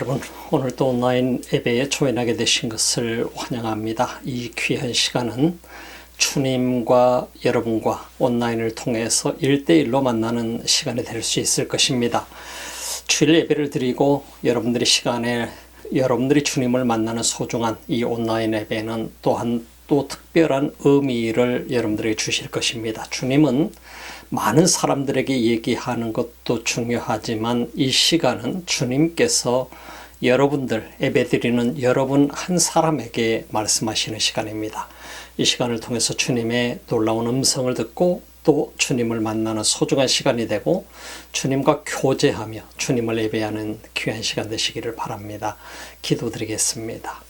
여러분, 오늘도 온라인 예배에 조인하게 되신 것을 환영합니다. 이 귀한 시간은 주님과 여러분과 온라인을 통해서 1대1로 만나는 시간이 될 수 있을 것입니다. 주일 예배를 드리고 여러분들이 여러분들이 주님을 만나는 소중한 이 온라인 예배는 또한 또 특별한 의미를 여러분들에게 주실 것입니다. 주님은 많은 사람들에게 얘기하는 것도 중요하지만 이 시간은 주님께서 여러분들, 예배드리는 여러분 한 사람에게 말씀하시는 시간입니다. 이 시간을 통해서 주님의 놀라운 음성을 듣고 또 주님을 만나는 소중한 시간이 되고 주님과 교제하며 주님을 예배하는 귀한 시간 되시기를 바랍니다. 기도드리겠습니다.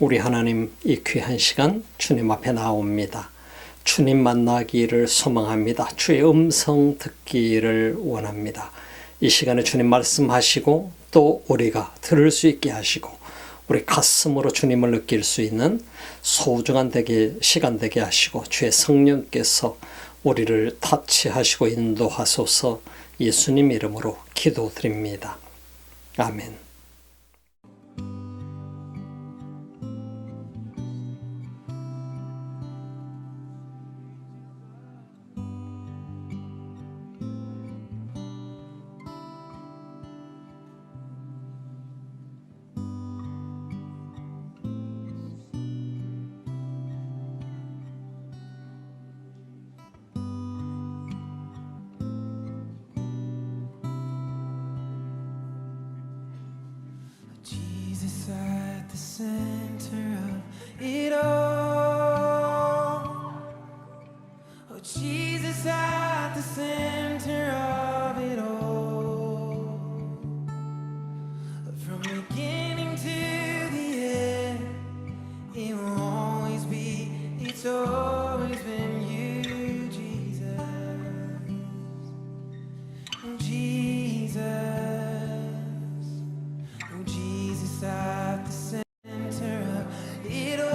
우리 하나님, 이 귀한 시간 주님 앞에 나옵니다. 주님 만나기를 소망합니다. 주의 음성 듣기를 원합니다. 이 시간에 주님 말씀하시고 또 우리가 들을 수 있게 하시고 우리 가슴으로 주님을 느낄 수 있는 소중한 시간 되게 하시고 주의 성령께서 우리를 타치하시고 인도하소서. 예수님 이름으로 기도드립니다. 아멘. Jesus at the center of it all. Oh, Jesus at the center of it all. From beginning to the end, it will always be, it's always been you, Jesus. Oh, Jesus. At the center of it all.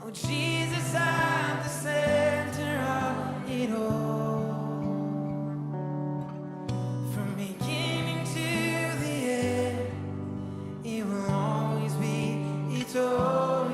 Oh, Jesus at the center of it all. From beginning to the end, it will always be, it's always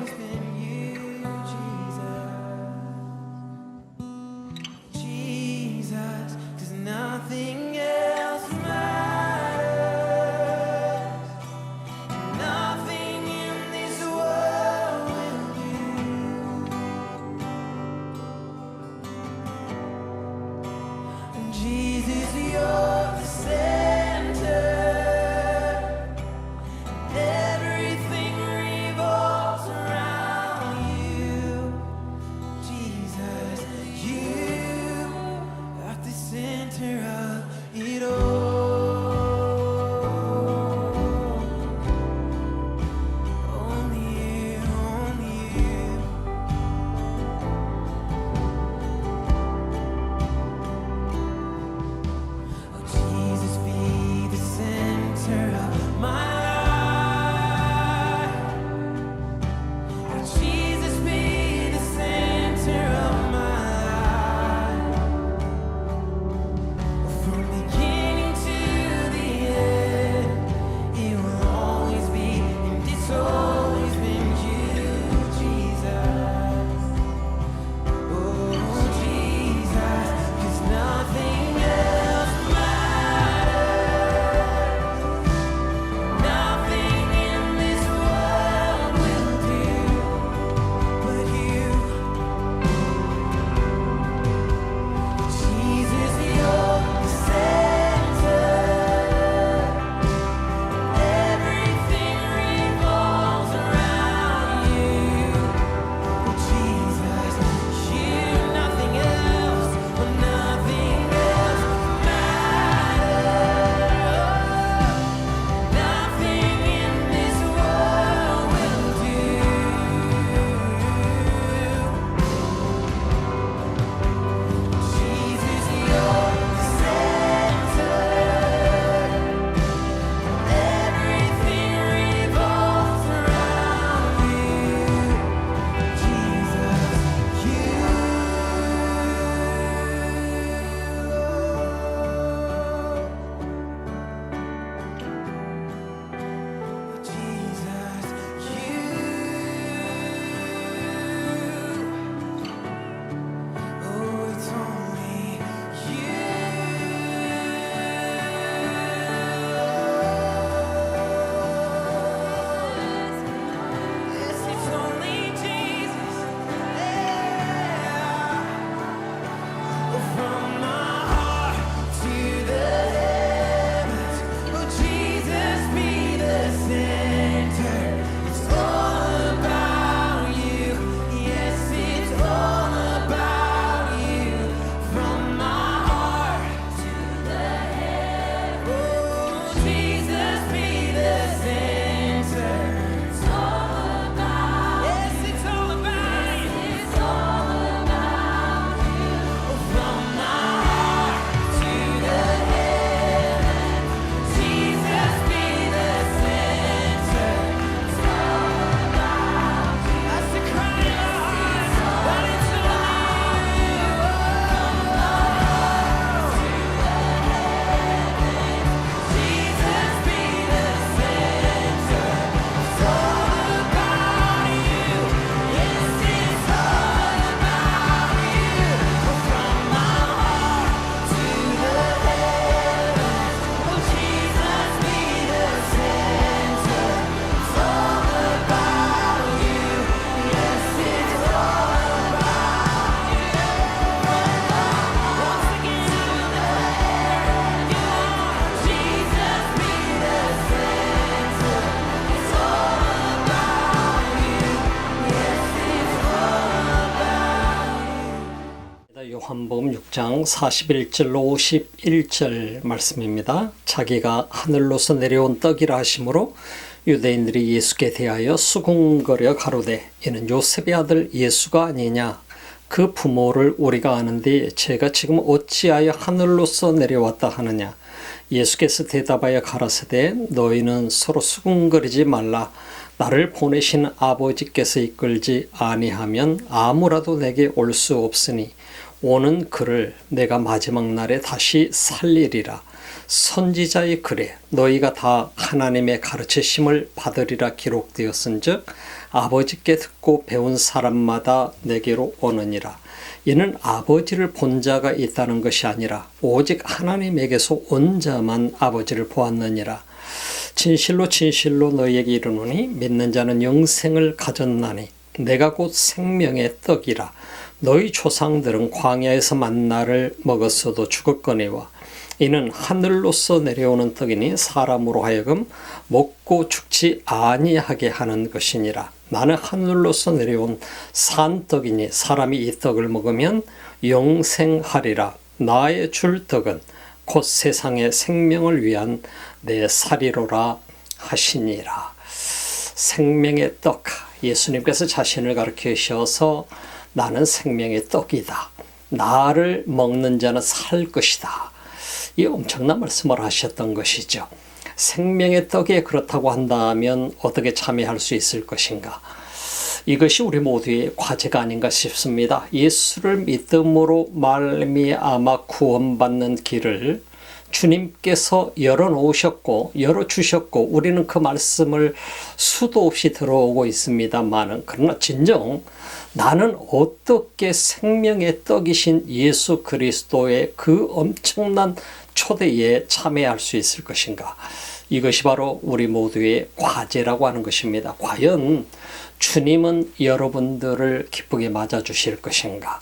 요한복음 6장 41절로 51절 말씀입니다. 자기가 하늘로서 내려온 떡이라 하심으로 유대인들이 예수께 대하여 수군거려 가로되 이는 요셉의 아들 예수가 아니냐. 그 부모를 우리가 아는데 제가 지금 어찌하여 하늘로서 내려왔다 하느냐. 예수께서 대답하여 가라사대 너희는 서로 수군거리지 말라. 나를 보내신 아버지께서 이끌지 아니하면 아무라도 내게 올 수 없으니 오는 그를 내가 마지막 날에 다시 살리리라. 선지자의 글에 너희가 다 하나님의 가르치심을 받으리라 기록되었은즉 아버지께 듣고 배운 사람마다 내게로 오느니라. 이는 아버지를 본 자가 있다는 것이 아니라 오직 하나님에게서 온 자만 아버지를 보았느니라. 진실로 진실로 너희에게 이르노니 믿는 자는 영생을 가졌나니 내가 곧 생명의 떡이라. 너희 조상들은 광야에서 만나를 먹었어도 죽었거니와 이는 하늘로서 내려오는 떡이니 사람으로 하여금 먹고 죽지 아니하게 하는 것이니라. 나는 하늘로서 내려온 산떡이니 사람이 이 떡을 먹으면 영생하리라. 나의 줄 떡은 곧 세상의 생명을 위한 내 살이로라 하시니라. 생명의 떡, 예수님께서 자신을 가르치셔서 나는 생명의 떡이다. 나를 먹는 자는 살 것이다. 이 엄청난 말씀을 하셨던 것이죠. 생명의 떡에 그렇다고 한다면 어떻게 참여할 수 있을 것인가? 이것이 우리 모두의 과제가 아닌가 싶습니다. 예수를 믿음으로 말미암아 구원받는 길을 주님께서 열어놓으셨고 열어주셨고 우리는 그 말씀을 수도 없이 들어오고 있습니다만 그러나 진정 나는 어떻게 생명의 떡이신 예수 그리스도의 그 엄청난 초대에 참여할 수 있을 것인가? 이것이 바로 우리 모두의 과제라고 하는 것입니다. 과연 주님은 여러분들을 기쁘게 맞아주실 것인가?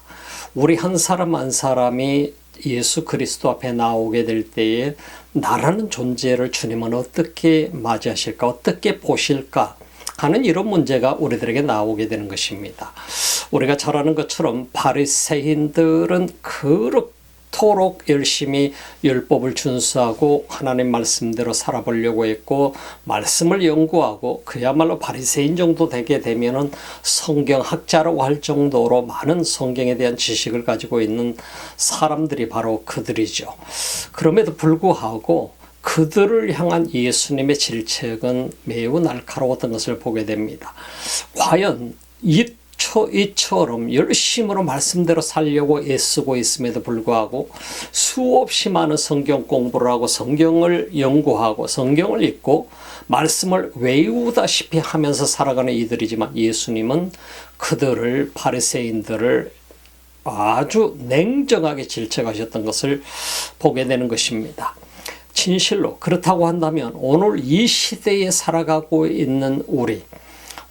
우리 한 사람 한 사람이 예수 그리스도 앞에 나오게 될 때에 나라는 존재를 주님은 어떻게 맞이하실까? 어떻게 보실까? 하는 이런 문제가 우리들에게 나오게 되는 것입니다. 우리가 잘 아는 것처럼 바리새인들은 그렇도록 열심히 율법을 준수하고 하나님 말씀대로 살아보려고 했고 말씀을 연구하고 그야말로 바리새인 정도 되게 되면은 성경학자라고 할 정도로 많은 성경에 대한 지식을 가지고 있는 사람들이 바로 그들이죠. 그럼에도 불구하고 그들을 향한 예수님의 질책은 매우 날카로웠던 것을 보게 됩니다. 과연 이처럼 열심으로 말씀대로 살려고 애쓰고 있음에도 불구하고 수없이 많은 성경 공부를 하고 성경을 연구하고 성경을 읽고 말씀을 외우다시피 하면서 살아가는 이들이지만 예수님은 그들을 바리새인들을 아주 냉정하게 질책하셨던 것을 보게 되는 것입니다. 진실로 그렇다고 한다면 오늘 이 시대에 살아가고 있는 우리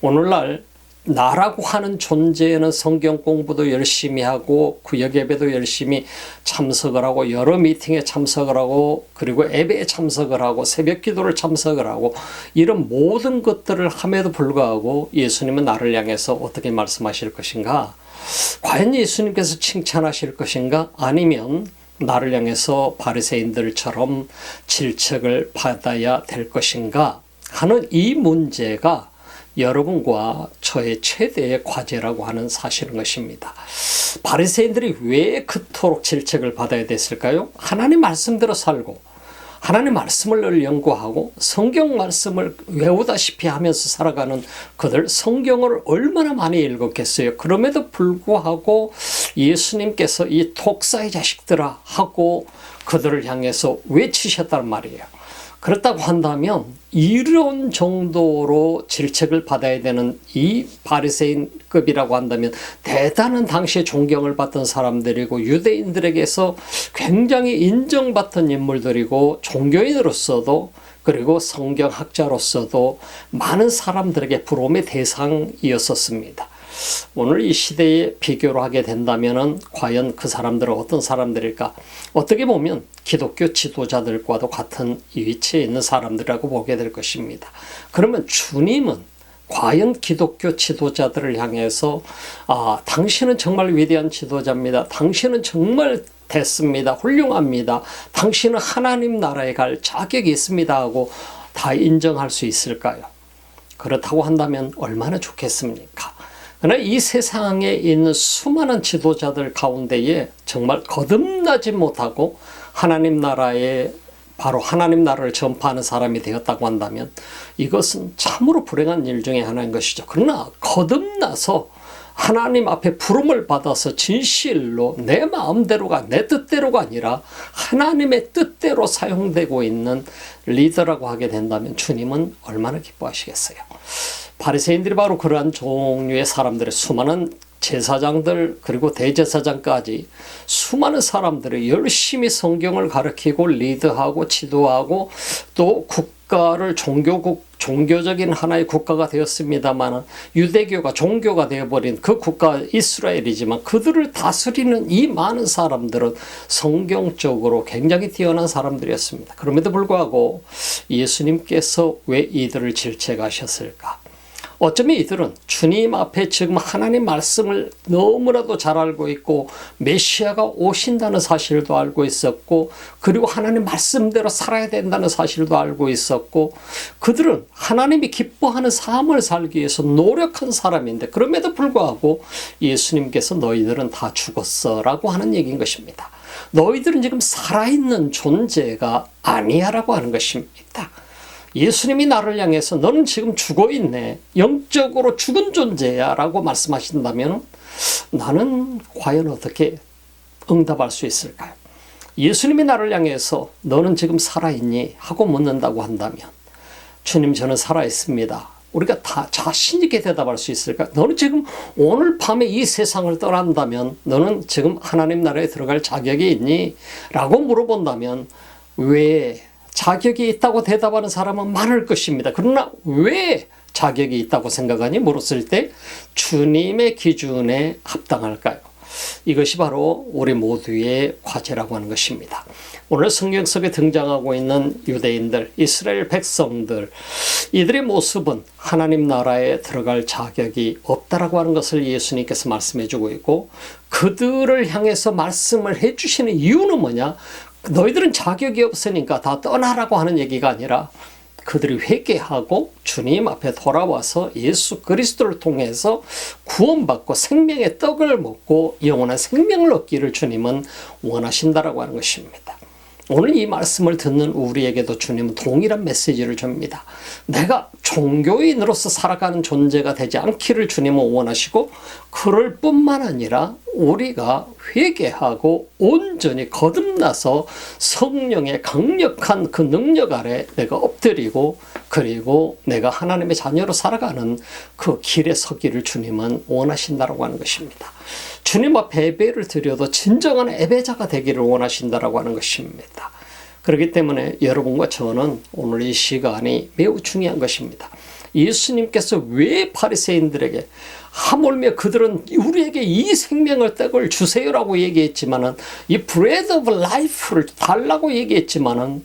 오늘날 나라고 하는 존재는 성경 공부도 열심히 하고 구역 예배도 열심히 참석을 하고 여러 미팅에 참석을 하고 그리고 예배에 참석을 하고 새벽 기도를 참석을 하고 이런 모든 것들을 함에도 불구하고 예수님은 나를 향해서 어떻게 말씀하실 것인가? 과연 예수님께서 칭찬하실 것인가? 아니면 나를 향해서 바리새인들처럼 질책을 받아야 될 것인가 하는 이 문제가 여러분과 저의 최대의 과제라고 하는 사실인 것입니다. 바리새인들이 왜 그토록 질책을 받아야 됐을까요? 하나님 말씀대로 살고 하나님 말씀을 늘 연구하고 성경 말씀을 외우다시피 하면서 살아가는 그들 성경을 얼마나 많이 읽었겠어요. 그럼에도 불구하고 예수님께서 이 독사의 자식들아 하고 그들을 향해서 외치셨단 말이에요. 그렇다고 한다면 이런 정도로 질책을 받아야 되는 이 바리새인급이라고 한다면 대단한 당시에 존경을 받던 사람들이고 유대인들에게서 굉장히 인정받던 인물들이고 종교인으로서도 그리고 성경학자로서도 많은 사람들에게 부러움의 대상이었었습니다. 오늘 이 시대에 비교를 하게 된다면 과연 그 사람들은 어떤 사람들일까? 어떻게 보면 기독교 지도자들과도 같은 위치에 있는 사람들이라고 보게 될 것입니다. 그러면 주님은 과연 기독교 지도자들을 향해서 당신은 정말 위대한 지도자입니다. 당신은 정말 됐습니다. 훌륭합니다. 당신은 하나님 나라에 갈 자격이 있습니다 하고 다 인정할 수 있을까요? 그렇다고 한다면 얼마나 좋겠습니까? 그러나 이 세상에 있는 수많은 지도자들 가운데에 정말 거듭나지 못하고 하나님 나라에 바로 하나님 나라를 전파하는 사람이 되었다고 한다면 이것은 참으로 불행한 일 중에 하나인 것이죠. 그러나 거듭나서 하나님 앞에 부름을 받아서 진실로 내 마음대로가 내 뜻대로가 아니라 하나님의 뜻대로 사용되고 있는 리더라고 하게 된다면 주님은 얼마나 기뻐하시겠어요. 바리새인들이 바로 그러한 종류의 사람들의 수많은 제사장들 그리고 대제사장까지 수많은 사람들이 열심히 성경을 가르치고 리드하고 지도하고 또 국가를 종교적인 하나의 국가가 되었습니다만 유대교가 종교가 되어버린 그 국가 이스라엘이지만 그들을 다스리는 이 많은 사람들은 성경적으로 굉장히 뛰어난 사람들이었습니다. 그럼에도 불구하고 예수님께서 왜 이들을 질책하셨을까? 어쩌면 이들은 주님 앞에 지금 하나님 말씀을 너무나도 잘 알고 있고 메시아가 오신다는 사실도 알고 있었고 그리고 하나님 말씀대로 살아야 된다는 사실도 알고 있었고 그들은 하나님이 기뻐하는 삶을 살기 위해서 노력한 사람인데 그럼에도 불구하고 예수님께서 너희들은 다 죽었어 라고 하는 얘기인 것입니다. 너희들은 지금 살아있는 존재가 아니야 라고 하는 것입니다. 예수님이 나를 향해서 너는 지금 죽어있네. 영적으로 죽은 존재야 라고 말씀하신다면 나는 과연 어떻게 응답할 수 있을까요? 예수님이 나를 향해서 너는 지금 살아있니? 하고 묻는다고 한다면 주님 저는 살아있습니다. 우리가 다 자신 있게 대답할 수 있을까? 너는 지금 오늘 밤에 이 세상을 떠난다면 너는 지금 하나님 나라에 들어갈 자격이 있니? 라고 물어본다면 왜 자격이 있다고 대답하는 사람은 많을 것입니다. 그러나 왜 자격이 있다고 생각하니? 물었을 때 주님의 기준에 합당할까요? 이것이 바로 우리 모두의 과제라고 하는 것입니다. 오늘 성경 속에 등장하고 있는 유대인들, 이스라엘 백성들 이들의 모습은 하나님 나라에 들어갈 자격이 없다라고 하는 것을 예수님께서 말씀해 주고 있고 그들을 향해서 말씀을 해 주시는 이유는 뭐냐? 너희들은 자격이 없으니까 다 떠나라고 하는 얘기가 아니라 그들이 회개하고 주님 앞에 돌아와서 예수 그리스도를 통해서 구원받고 생명의 떡을 먹고 영원한 생명을 얻기를 주님은 원하신다라고 하는 것입니다. 오늘 이 말씀을 듣는 우리에게도 주님은 동일한 메시지를 줍니다. 내가 종교인으로서 살아가는 존재가 되지 않기를 주님은 원하시고 그럴 뿐만 아니라 우리가 회개하고 온전히 거듭나서 성령의 강력한 그 능력 아래 내가 엎드리고 그리고 내가 하나님의 자녀로 살아가는 그 길에 서기를 주님은 원하신다라고 하는 것입니다. 주님 앞에 예배를 드려도 진정한 예배자가 되기를 원하신다라고 하는 것입니다. 그렇기 때문에 여러분과 저는 오늘 이 시간이 매우 중요한 것입니다. 예수님께서 왜 바리새인들에게 하물며 그들은 우리에게 이 생명의 떡을 주세요라고 얘기했지만은 이 bread of life를 달라고 얘기했지만은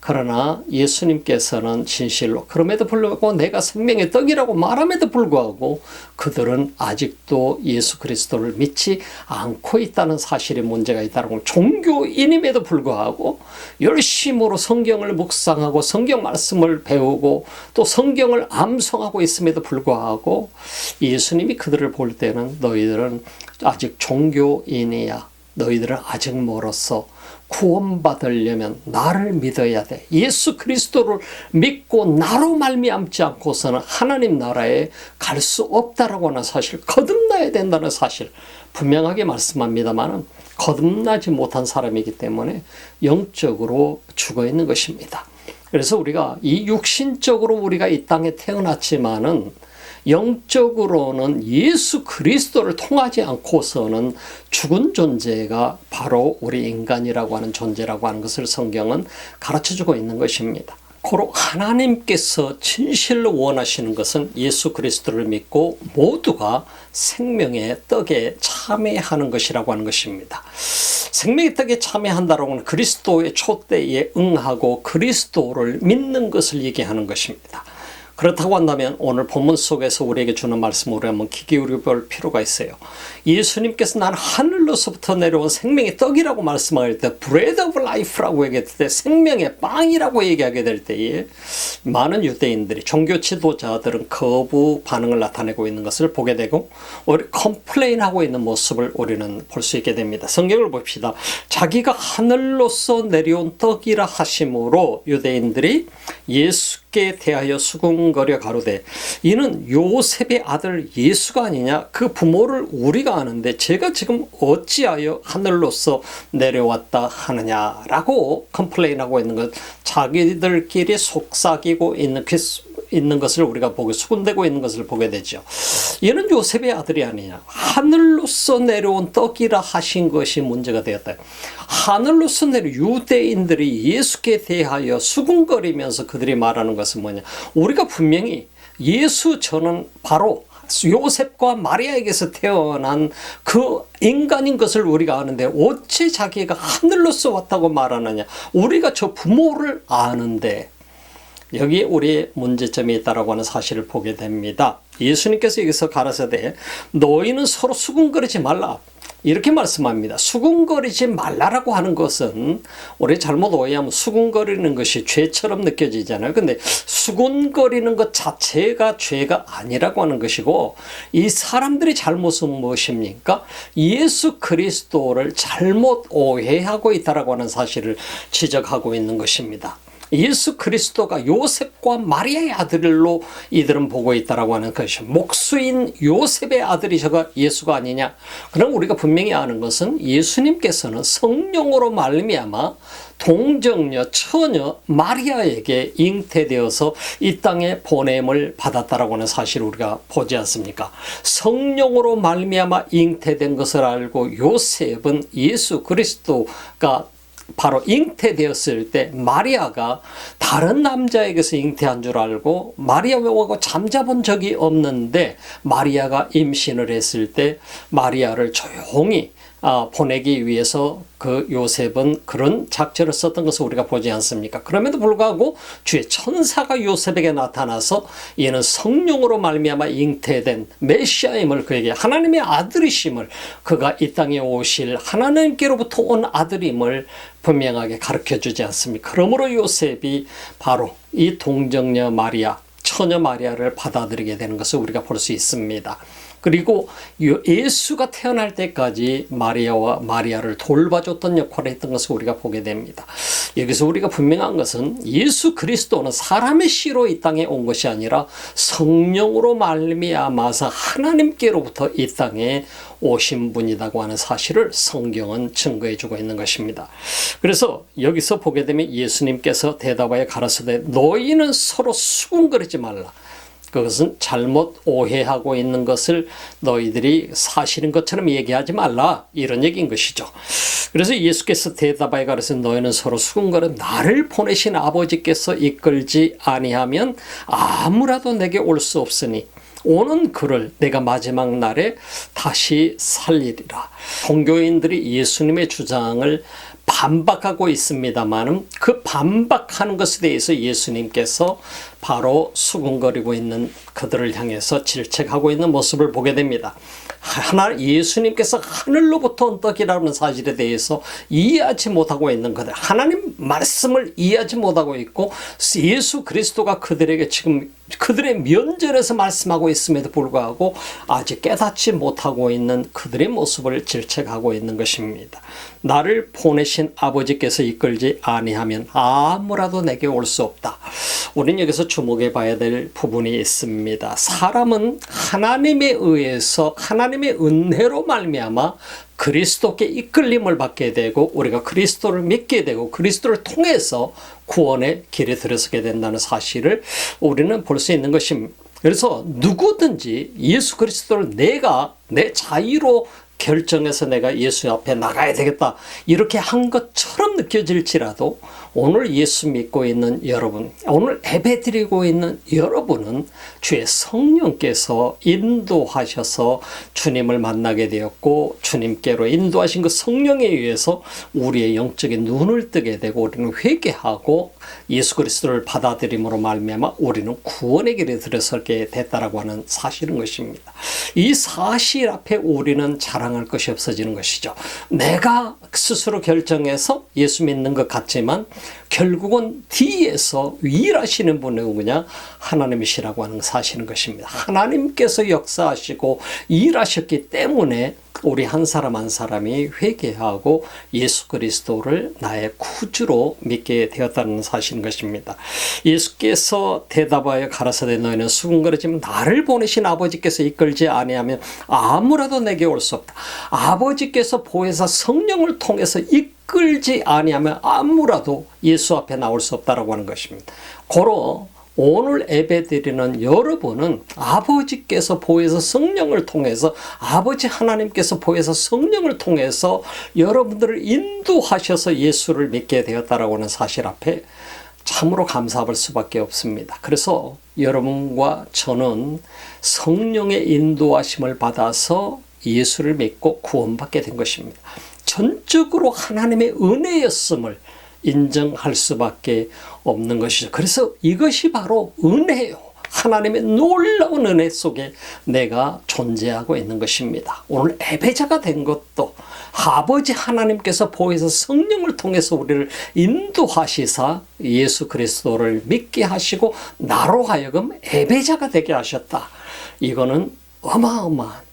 그러나 예수님께서는 진실로 그럼에도 불구하고 내가 생명의 떡이라고 말함에도 불구하고 그들은 아직도 예수 그리스도를 믿지 않고 있다는 사실에 문제가 있다는 종교인임에도 불구하고 열심으로 성경을 묵상하고 성경 말씀을 배우고 또 성경을 암송하고 있음에도 불구하고 예수님이 그들을 볼 때는 너희들은 아직 종교인이야. 너희들은 아직 멀었어. 구원받으려면 나를 믿어야 돼. 예수 그리스도를 믿고 나로 말미암지 않고서는 하나님 나라에 갈 수 없다라고 하는 사실, 거듭나야 된다는 사실 분명하게 말씀합니다만 거듭나지 못한 사람이기 때문에 영적으로 죽어 있는 것입니다. 그래서 우리가 이 육신적으로 우리가 이 땅에 태어났지만은 영적으로는 예수 그리스도를 통하지 않고서는 죽은 존재가 바로 우리 인간이라고 하는 존재라고 하는 것을 성경은 가르쳐주고 있는 것입니다. 고로 하나님께서 진실로 원하시는 것은 예수 그리스도를 믿고 모두가 생명의 떡에 참여하는 것이라고 하는 것입니다. 생명의 떡에 참여한다라고 하는 그리스도의 촛대에 응하고 그리스도를 믿는 것을 얘기하는 것입니다. 그렇다고 한다면 오늘 본문 속에서 우리에게 주는 말씀을 우리 한번 귀 기울여 볼 필요가 있어요. 예수님께서 난 하늘로서부터 내려온 생명의 떡이라고 말씀할 때 bread of life라고 얘기했을 때 생명의 빵이라고 얘기하게 될 때에 많은 유대인들이 종교 지도자들은 거부 반응을 나타내고 있는 것을 보게 되고 오히려 컴플레인하고 있는 모습을 우리는 볼 수 있게 됩니다. 성경을 봅시다. 자기가 하늘로서 내려온 떡이라 하심으로 유대인들이 예수께 대하여 수군거려 가로되 이는 요셉의 아들 예수가 아니냐? 그 부모를 우리가 아는데 제가 지금 어찌하여 하늘로서 내려왔다 하느냐라고 컴플레인하고 있는 것, 자기들끼리 속삭이고 있는 것을 우리가 보고 수군대고 있는 것을 보게 되죠. 얘는 요셉의 아들이 아니냐? 하늘로서 내려온 떡이라 하신 것이 문제가 되었다. 하늘로서 내려온 유대인들이 예수께 대하여 수군거리면서 그들이 말하는 것은 뭐냐? 우리가 분명히 예수 저는 바로 요셉과 마리아에게서 태어난 그 인간인 것을 우리가 아는데 어찌 자기가 하늘로서 왔다고 말하느냐? 우리가 저 부모를 아는데 여기에 우리의 문제점이 있다라고 하는 사실을 보게 됩니다. 예수님께서 여기서 가라사대 너희는 서로 수군거리지 말라 이렇게 말씀합니다. 수군거리지 말라라고 하는 것은 우리 잘못 오해하면 수군거리는 것이 죄처럼 느껴지잖아요. 근데 수군거리는 것 자체가 죄가 아니라고 하는 것이고 이 사람들이 잘못은 무엇입니까? 예수 그리스도를 잘못 오해하고 있다라고 하는 사실을 지적하고 있는 것입니다. 예수 그리스도가 요셉과 마리아의 아들로 이들은 보고 있다라고 하는 것이 목수인 요셉의 아들이 저가 예수가 아니냐? 그럼 우리가 분명히 아는 것은 예수님께서는 성령으로 말미암아 동정녀 처녀 마리아에게 잉태되어서 이 땅에 보냄을 받았다라고 하는 사실을 우리가 보지 않습니까? 성령으로 말미암아 잉태된 것을 알고 요셉은 예수 그리스도가 바로 잉태되었을 때 마리아가 다른 남자에게서 잉태한 줄 알고 마리아하고 잠자본 적이 없는데 마리아가 임신을 했을 때 마리아를 조용히 보내기 위해서 그 요셉은 그런 작전을 썼던 것을 우리가 보지 않습니까? 그럼에도 불구하고 주의 천사가 요셉에게 나타나서 이는 성령으로 말미암아 잉태된 메시아임을 그에게 하나님의 아들이심을 그가 이 땅에 오실 하나님께로부터 온 아들임을 분명하게 가르쳐주지 않습니까? 그러므로 요셉이 바로 이 동정녀 마리아 처녀 마리아를 받아들이게 되는 것을 우리가 볼 수 있습니다. 그리고 예수가 태어날 때까지 마리아와 마리아를 돌봐줬던 역할을 했던 것을 우리가 보게 됩니다. 여기서 우리가 분명한 것은 예수 그리스도는 사람의 씨로 이 땅에 온 것이 아니라 성령으로 말미암아서 하나님께로부터 이 땅에 오신 분이라고 하는 사실을 성경은 증거해 주고 있는 것입니다. 그래서 여기서 보게 되면 예수님께서 대답하여 가라사대 너희는 서로 수군거리지 말라. 그것은 잘못 오해하고 있는 것을 너희들이 사실인 것처럼 얘기하지 말라 이런 얘기인 것이죠. 그래서 예수께서 대답하여 가라사대 너희는 서로 수군거려 나를 보내신 아버지께서 이끌지 아니하면 아무라도 내게 올 수 없으니 오는 그를 내가 마지막 날에 다시 살리리라. 종교인들이 예수님의 주장을 반박하고 있습니다만 그 반박하는 것에 대해서 예수님께서 바로 수군거리고 있는 그들을 향해서 질책하고 있는 모습을 보게 됩니다. 예수님께서 하늘로부터 온 떡이라는 사실에 대해서 이해하지 못하고 있는 그들, 하나님 말씀을 이해하지 못하고 있고 예수 그리스도가 그들에게 지금 그들의 면전에서 말씀하고 있음에도 불구하고 아직 깨닫지 못하고 있는 그들의 모습을 질책하고 있는 것입니다. 나를 보내신 아버지께서 이끌지 아니하면 아무라도 내게 올 수 없다. 우리는 여기서 주목해 봐야 될 부분이 있습니다. 사람은 하나님에 의해서 하나님의 은혜로 말미암아 그리스도께 이끌림을 받게 되고 우리가 그리스도를 믿게 되고 그리스도를 통해서 구원의 길에 들어서게 된다는 사실을 우리는 볼 수 있는 것입니다. 그래서 누구든지 예수 그리스도를 내가 내 자유로 결정해서 내가 예수 앞에 나가야 되겠다 이렇게 한 것처럼 느껴질지라도 오늘 예수 믿고 있는 여러분, 오늘 예배드리고 있는 여러분은 주의 성령께서 인도하셔서 주님을 만나게 되었고 주님께로 인도하신 그 성령에 의해서 우리의 영적인 눈을 뜨게 되고 우리는 회개하고 예수 그리스도를 받아들임으로 말미암아 우리는 구원의 길에 들어서게 됐다라고 하는 사실인 것입니다. 이 사실 앞에 우리는 자랑할 것이 없어지는 것이죠. 내가 스스로 결정해서 예수 믿는 것 같지만 결국은 뒤에서 일하시는 분이 누구냐? 하나님이시라고 하는 사실인 것입니다. 하나님께서 역사하시고 일하셨기 때문에 우리 한 사람 한 사람이 회개하고 예수 그리스도를 나의 구주로 믿게 되었다는 사실인 것입니다. 예수께서 대답하여 가라사대 너희는 수군거리지만 나를 보내신 아버지께서 이끌지 아니하면 아무라도 내게 올 수 없다. 아버지께서 보혜사 성령을 통해서 이끌지 아니하면 아무라도 예수 앞에 나올 수 없다라고 하는 것입니다. 고로 오늘 예배드리는 여러분은 아버지께서 보혜사 성령을 통해서 아버지 하나님께서 보혜사 성령을 통해서 여러분들을 인도하셔서 예수를 믿게 되었다라고 하는 사실 앞에 참으로 감사할 수밖에 없습니다. 그래서 여러분과 저는 성령의 인도하심을 받아서 예수를 믿고 구원받게 된 것입니다. 전적으로 하나님의 은혜였음을 인정할 수밖에 없는 것이죠. 그래서 이것이 바로 은혜요. 하나님의 놀라운 은혜 속에 내가 존재하고 있는 것입니다. 오늘 예배자가 된 것도 아버지 하나님께서 보혜사 성령을 통해서 우리를 인도하시사 예수 그리스도를 믿게 하시고 나로 하여금 예배자가 되게 하셨다. 이거는 어마어마한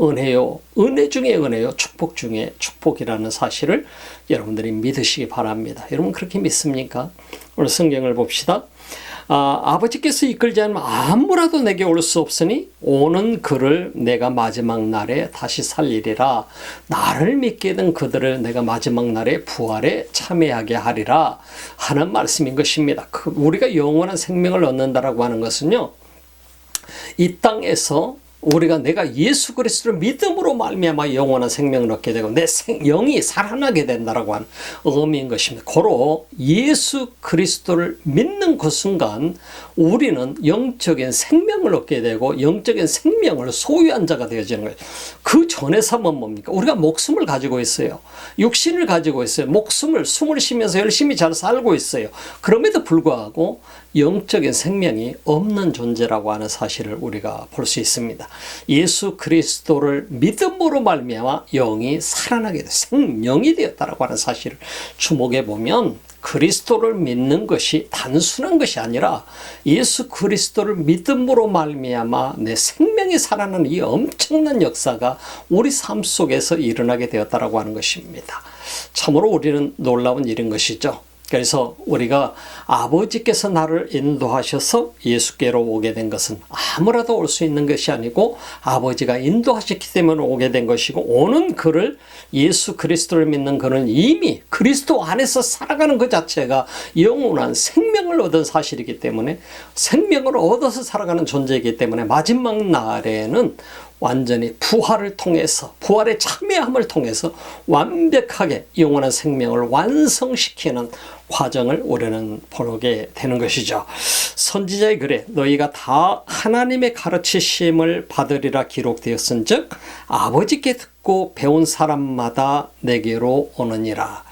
은혜요. 은혜 중에 은혜요. 축복 중에 축복이라는 사실을 여러분들이 믿으시기 바랍니다. 여러분 그렇게 믿습니까? 오늘 성경을 봅시다. 아버지께서 이끌지 않으면 아무라도 내게 올 수 없으니 오는 그를 내가 마지막 날에 다시 살리리라. 나를 믿게 된 그들을 내가 마지막 날에 부활에 참여하게 하리라 하는 말씀인 것입니다. 우리가 영원한 생명을 얻는다라고 하는 것은요, 이 땅에서 우리가 내가 예수 그리스도를 믿음으로 말미암아 영원한 생명을 얻게 되고 내 영이 살아나게 된다라고 하는 의미인 것입니다. 고로 예수 그리스도를 믿는 그 순간 우리는 영적인 생명을 얻게 되고 영적인 생명을 소유한 자가 되어지는 거예요. 그 전의 삶은 뭡니까? 우리가 목숨을 가지고 있어요. 육신을 가지고 있어요. 숨을 쉬면서 열심히 잘 살고 있어요. 그럼에도 불구하고 영적인 생명이 없는 존재라고 하는 사실을 우리가 볼 수 있습니다. 예수 그리스도를 믿음으로 말미암아 영이 살아나게 돼 생명이 되었다라고 하는 사실을 주목해 보면 그리스도를 믿는 것이 단순한 것이 아니라 예수 그리스도를 믿음으로 말미암아 내 생명이 살아나는 이 엄청난 역사가 우리 삶 속에서 일어나게 되었다라고 하는 것입니다. 참으로 우리는 놀라운 일인 것이죠. 그래서 우리가 아버지께서 나를 인도하셔서 예수께로 오게 된 것은 아무라도 올 수 있는 것이 아니고 아버지가 인도하셨기 때문에 오게 된 것이고 오는 그를 예수 그리스도를 믿는 그는 이미 그리스도 안에서 살아가는 그 자체가 영원한 생명을 얻은 사실이기 때문에 생명을 얻어서 살아가는 존재이기 때문에 마지막 날에는 완전히 부활을 통해서 부활의 참여함을 통해서 완벽하게 영원한 생명을 완성시키는 과정을 우리는 보게 되는 것이죠. 선지자의 글에 너희가 다 하나님의 가르치심을 받으리라 기록되었은즉 아버지께 듣고 배운 사람마다 내게로 오느니라.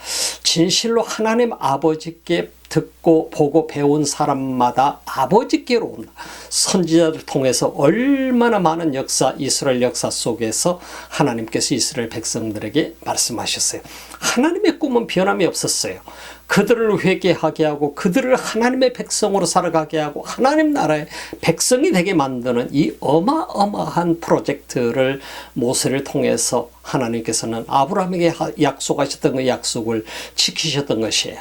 진실로 하나님 아버지께 듣고 보고 배운 사람마다 아버지께로 온다. 선지자를 통해서 얼마나 많은 역사, 이스라엘 역사 속에서 하나님께서 이스라엘 백성들에게 말씀하셨어요. 하나님의 꿈은 변함이 없었어요. 그들을 회개하게 하고 그들을 하나님의 백성으로 살아가게 하고 하나님 나라의 백성이 되게 만드는 이 어마어마한 프로젝트를 모세를 통해서 하나님께서는 아브라함에게 약속하셨던 그 약속을 지키셨던 것이에요.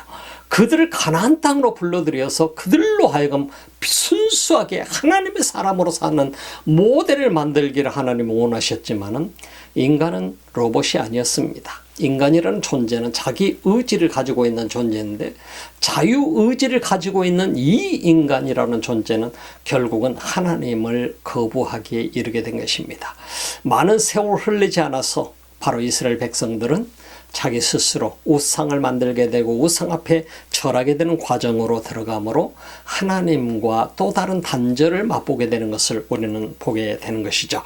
그들을 가나안 땅으로 불러들여서 그들로 하여금 순수하게 하나님의 사람으로 사는 모델을 만들기를 하나님은 원하셨지만은 인간은 로봇이 아니었습니다. 인간이라는 존재는 자기 의지를 가지고 있는 존재인데 자유의지를 가지고 있는 이 인간이라는 존재는 결국은 하나님을 거부하기에 이르게 된 것입니다. 많은 세월 흘리지 않아서 바로 이스라엘 백성들은 자기 스스로 우상을 만들게 되고 우상 앞에 절하게 되는 과정으로 들어가므로 하나님과 또 다른 단절을 맛보게 되는 것을 우리는 보게 되는 것이죠.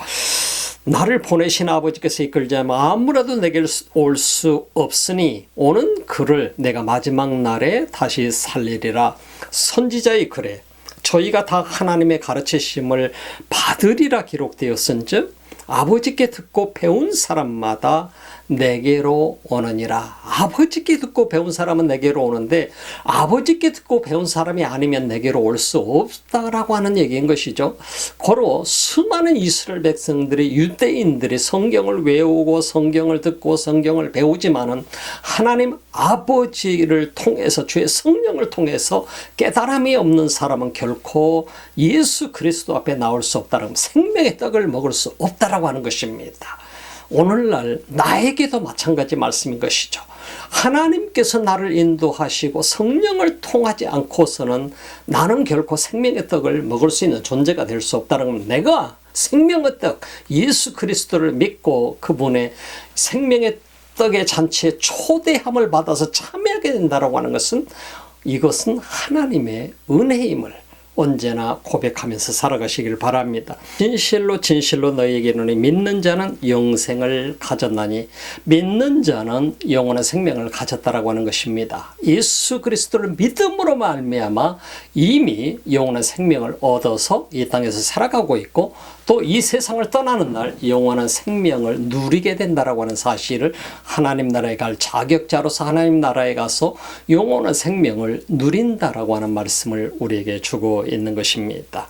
나를 보내신 아버지께서 이끌자면 아무라도 내게 올 수 없으니 오는 그를 내가 마지막 날에 다시 살리리라. 선지자의 글에 저희가 다 하나님의 가르치심을 받으리라 기록되었은즉 아버지께 듣고 배운 사람마다 내게로 오느니라. 아버지께 듣고 배운 사람은 내게로 오는데 아버지께 듣고 배운 사람이 아니면 내게로 올 수 없다라고 하는 얘기인 것이죠. 고로 수많은 이스라엘 백성들이 유대인들이 성경을 외우고 성경을 듣고 성경을 배우지만은 하나님 아버지를 통해서 주의 성령을 통해서 깨달음이 없는 사람은 결코 예수 그리스도 앞에 나올 수 없다는 생명의 떡을 먹을 수 없다라고 하는 것입니다. 오늘날 나에게도 마찬가지 말씀인 것이죠. 하나님께서 나를 인도하시고 성령을 통하지 않고서는 나는 결코 생명의 떡을 먹을 수 있는 존재가 될 수 없다는 건 내가 생명의 떡 예수 그리스도를 믿고 그분의 생명의 떡의 잔치에 초대함을 받아서 참여하게 된다고 하는 것은 이것은 하나님의 은혜임을 언제나 고백하면서 살아가시길 바랍니다. 진실로 진실로 너희에게 이르노니 믿는 자는 영생을 가졌나니 믿는 자는 영원한 생명을 가졌다라고 하는 것입니다. 예수 그리스도를 믿음으로 말미암아 이미 영원한 생명을 얻어서 이 땅에서 살아가고 있고 또 이 세상을 떠나는 날 영원한 생명을 누리게 된다라고 하는 사실을 하나님 나라에 갈 자격자로서 하나님 나라에 가서 영원한 생명을 누린다라고 하는 말씀을 우리에게 주고 있는 것입니다.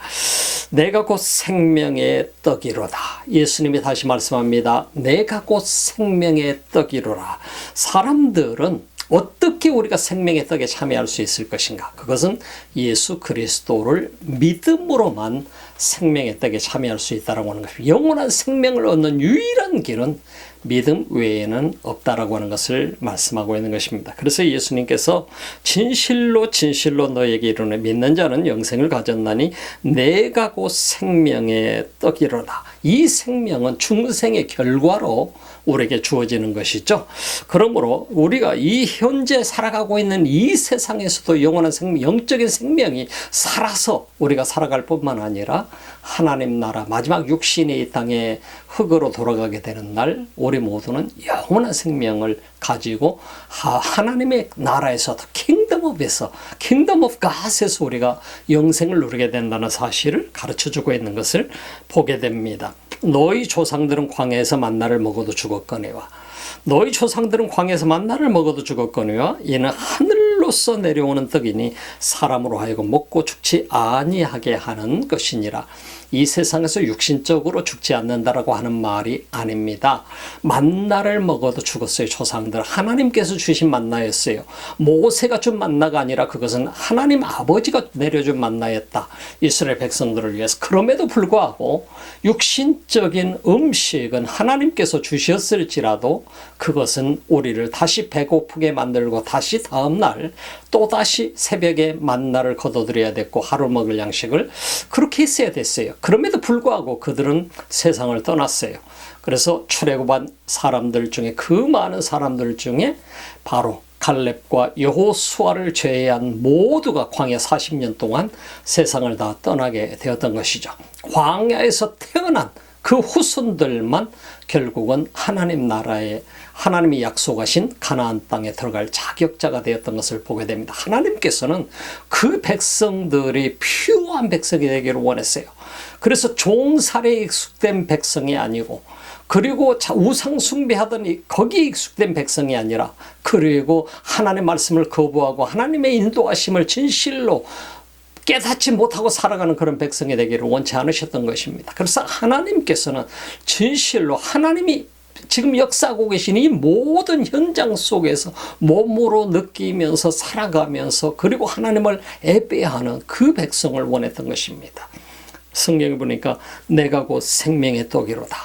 내가 곧 생명의 떡이로다. 예수님이 다시 말씀합니다. 내가 곧 생명의 떡이로라. 사람들은 어떻게 우리가 생명의 떡에 참여할 수 있을 것인가? 그것은 예수 그리스도를 믿음으로만 생명의 떡에 참여할 수 있다고 하는 것입니다. 영원한 생명을 얻는 유일한 길은 믿음 외에는 없다라고 하는 것을 말씀하고 있는 것입니다. 그래서 예수님께서 진실로 진실로 너에게 이르노니 믿는 자는 영생을 가졌나니 내가 곧 생명의 떡이로다. 이 생명은 중생의 결과로 우리에게 주어지는 것이죠. 그러므로 우리가 이 현재 살아가고 있는 이 세상에서도 영원한 생명, 영적인 생명이 살아서 우리가 살아갈 뿐만 아니라 하나님 나라 마지막 육신이 이 땅에 흙으로 돌아가게 되는 날 우리 모두는 영원한 생명을 가지고 하나님의 나라에서 킹덤 오브 갓에서 우리가 영생을 누리게 된다는 사실을 가르쳐주고 있는 것을 보게 됩니다. 너희 조상들은 광야에서 만나를 먹어도 죽었거니와 너희 조상들은 광야에서 만나를 먹어도 죽었거니와 이는 하늘로서 내려오는 떡이니 사람으로 하여금 먹고 죽지 아니하게 하는 것이니라. 이 세상에서 육신적으로 죽지 않는다라고 하는 말이 아닙니다. 만나를 먹어도 죽었어요. 조상들 하나님께서 주신 만나였어요. 모세가 준 만나가 아니라 그것은 하나님 아버지가 내려준 만나였다. 이스라엘 백성들을 위해서. 그럼에도 불구하고 육신적인 음식은 하나님께서 주셨을지라도 그것은 우리를 다시 배고프게 만들고 다시 다음날 또다시 새벽에 만나를 거둬들여야 됐고 하루 먹을 양식을 그렇게 했어야 됐어요. 그럼에도 불구하고 그들은 세상을 떠났어요. 그래서 출애굽한 사람들 중에 그 많은 사람들 중에 바로 갈렙과 여호수아를 제외한 모두가 광야 40년 동안 세상을 다 떠나게 되었던 것이죠. 광야에서 태어난 그 후손들만 결국은 하나님 나라에 하나님이 약속하신 가나안 땅에 들어갈 자격자가 되었던 것을 보게 됩니다. 하나님께서는 그 백성들이 퓨어한 백성이 되기를 원했어요. 그래서 종살이에 익숙된 백성이 아니고 그리고 우상 숭배하더니 거기에 익숙된 백성이 아니라 그리고 하나님의 말씀을 거부하고 하나님의 인도하심을 진실로 깨닫지 못하고 살아가는 그런 백성이 되기를 원치 않으셨던 것입니다. 그래서 하나님께서는 진실로 하나님이 지금 역사하고 계신 이 모든 현장 속에서 몸으로 느끼면서 살아가면서 그리고 하나님을 예배하는 그 백성을 원했던 것입니다. 성경에 보니까 내가 곧 생명의 떡이로다.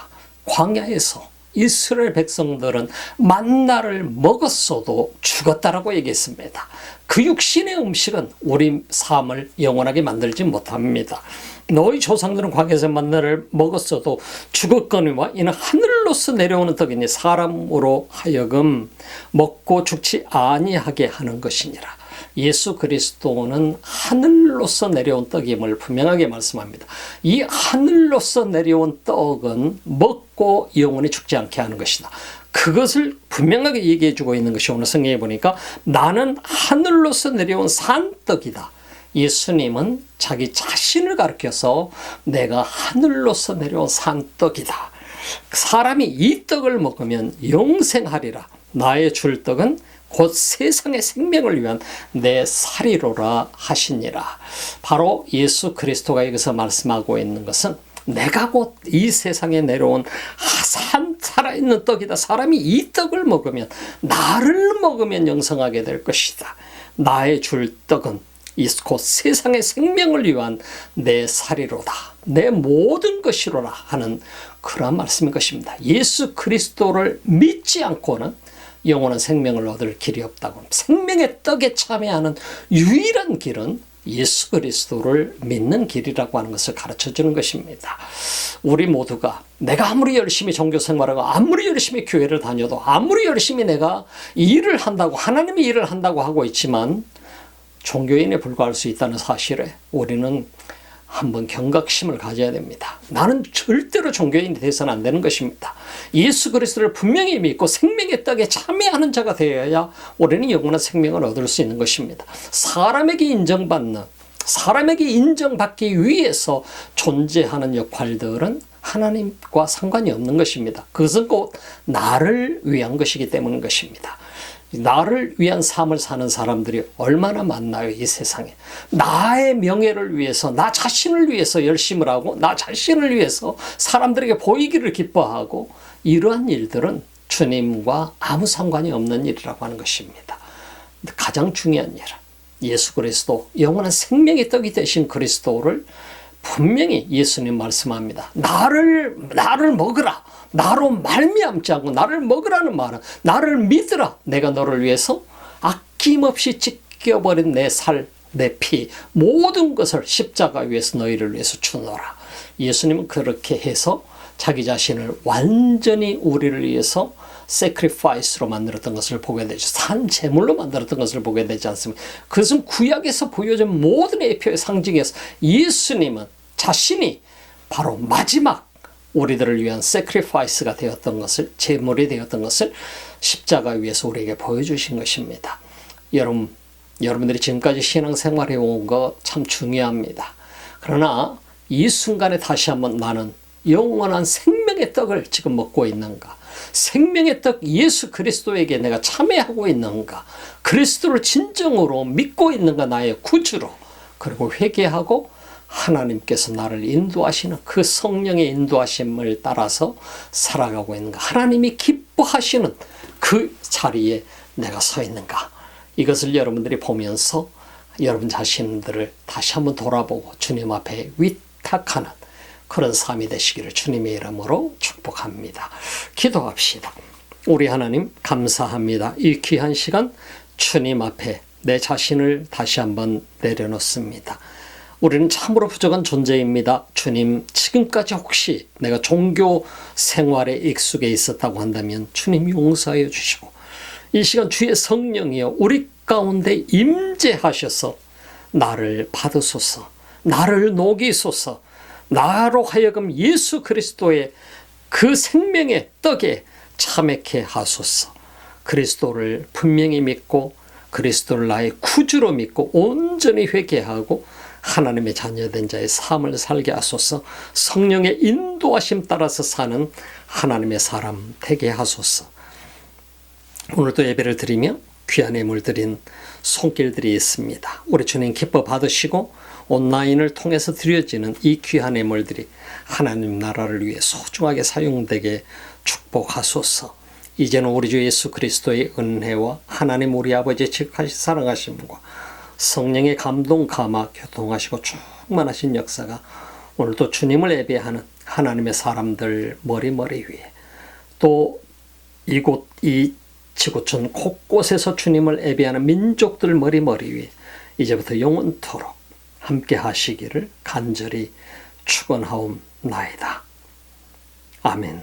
광야에서 이스라엘 백성들은 만나를 먹었어도 죽었다라고 얘기했습니다. 그 육신의 음식은 우리 삶을 영원하게 만들지 못합니다. 너희 조상들은 광야에서 만나를 먹었어도 죽었거니와 이는 하늘로 하늘로서 내려오는 떡이니 사람으로 하여금 먹고 죽지 아니하게 하는 것이니라. 예수 그리스도는 하늘로서 내려온 떡임을 분명하게 말씀합니다. 이 하늘로서 내려온 떡은 먹고 영원히 죽지 않게 하는 것이다. 그것을 분명하게 얘기해 주고 있는 것이 오늘 성경에 보니까 나는 하늘로서 내려온 산떡이다. 예수님은 자기 자신을 가리켜서 내가 하늘로서 내려온 산떡이다. 사람이 이 떡을 먹으면 영생하리라. 나의 줄 떡은 곧 세상의 생명을 위한 내 살이로라 하시니라. 바로 예수 그리스도가 여기서 말씀하고 있는 것은 내가 곧 이 세상에 내려온 살아있는 떡이다. 사람이 이 떡을 먹으면, 나를 먹으면 영생하게 될 것이다. 나의 줄 떡은 곧 세상의 생명을 위한 내 살이로다. 내 모든 것이로라 하는 그런 말씀인 것입니다. 예수 그리스도를 믿지 않고는 영원한 생명을 얻을 길이 없다고. 생명의 떡에 참여하는 유일한 길은 예수 그리스도를 믿는 길이라고 하는 것을 가르쳐 주는 것입니다. 우리 모두가 내가 아무리 열심히 종교 생활하고 아무리 열심히 교회를 다녀도 아무리 열심히 내가 일을 한다고, 하나님의 일을 한다고 하고 있지만 종교인에 불과할 수 있다는 사실에 우리는 한번 경각심을 가져야 됩니다. 나는 절대로 종교인이 돼서는 안 되는 것입니다. 예수 그리스도를 분명히 믿고 생명의 떡에 참여하는 자가 되어야 우리는 영원한 생명을 얻을 수 있는 것입니다. 사람에게 인정받는, 사람에게 인정받기 위해서 존재하는 역할들은 하나님과 상관이 없는 것입니다. 그것은 곧 나를 위한 것이기 때문인 것입니다. 나를 위한 삶을 사는 사람들이 얼마나 많나요, 이 세상에. 나의 명예를 위해서, 나 자신을 위해서 열심을 하고, 나 자신을 위해서 사람들에게 보이기를 기뻐하고, 이러한 일들은 주님과 아무 상관이 없는 일이라고 하는 것입니다. 가장 중요한 일은 예수 그리스도, 영원한 생명의 떡이 되신 그리스도를 분명히 예수님 말씀합니다. 나를 먹으라. 나로 말미암지 않고 나를 먹으라는 말은 나를 믿으라. 내가 너를 위해서 아낌없이 찢겨버린 내 살, 내 피, 모든 것을 십자가 위에서 너희를 위해서 주노라. 예수님은 그렇게 해서 자기 자신을 완전히 우리를 위해서 sacrifice로 만들었던 것을 보게 되죠. 산 제물로 만들었던 것을 보게 되지 않습니까? 그것은 구약에서 보여준 모든 예표의 상징에서 예수님은 자신이 바로 마지막 우리들을 위한 sacrifice가 되었던 것을, 제물이 되었던 것을 십자가 위에서 우리에게 보여주신 것입니다. 여러분들이 지금까지 신앙생활해 온 거 참 중요합니다. 그러나 이 순간에 다시 한번 나는 영원한 생명의 떡을 지금 먹고 있는가? 생명의 떡 예수 그리스도에게 내가 참여하고 있는가? 그리스도를 진정으로 믿고 있는가? 나의 구주로. 그리고 회개하고 하나님께서 나를 인도하시는 그 성령의 인도하심을 따라서 살아가고 있는가? 하나님이 기뻐하시는 그 자리에 내가 서 있는가? 이것을 여러분들이 보면서 여러분 자신들을 다시 한번 돌아보고 주님 앞에 위탁하는 그런 삶이 되시기를 주님의 이름으로 축복합니다. 기도합시다. 우리 하나님 감사합니다. 이 귀한 시간 주님 앞에 내 자신을 다시 한번 내려놓습니다. 우리는 참으로 부족한 존재입니다. 주님, 지금까지 혹시 내가 종교 생활에 익숙해 있었다고 한다면 주님 용서해 주시고, 이 시간 주의 성령이여 우리 가운데 임재하셔서 나를 받으소서, 나를 녹이소서, 나로 하여금 예수 그리스도의 그 생명의 떡에 참여케 하소서. 그리스도를 분명히 믿고 그리스도를 나의 구주로 믿고 온전히 회개하고 하나님의 자녀된 자의 삶을 살게 하소서. 성령의 인도하심 따라서 사는 하나님의 사람 되게 하소서. 오늘도 예배를 드리며 귀한 예물 드린 손길들이 있습니다. 우리 주님 기뻐 받으시고 온라인을 통해서 드려지는 이 귀한 예물들이 하나님 나라를 위해 소중하게 사용되게 축복하소서. 이제는 우리 주 예수 그리스도의 은혜와 하나님 우리 아버지의 지극하신 사랑하심과 성령의 감동 감화 교통하시고 충만하신 역사가 오늘도 주님을 예배하는 하나님의 사람들 머리 위에, 또 이곳 이 지구촌 곳곳에서 주님을 예배하는 민족들 머리 위에 이제부터 영원토록 함께 하시기를 간절히 축원하옵나이다. 아멘.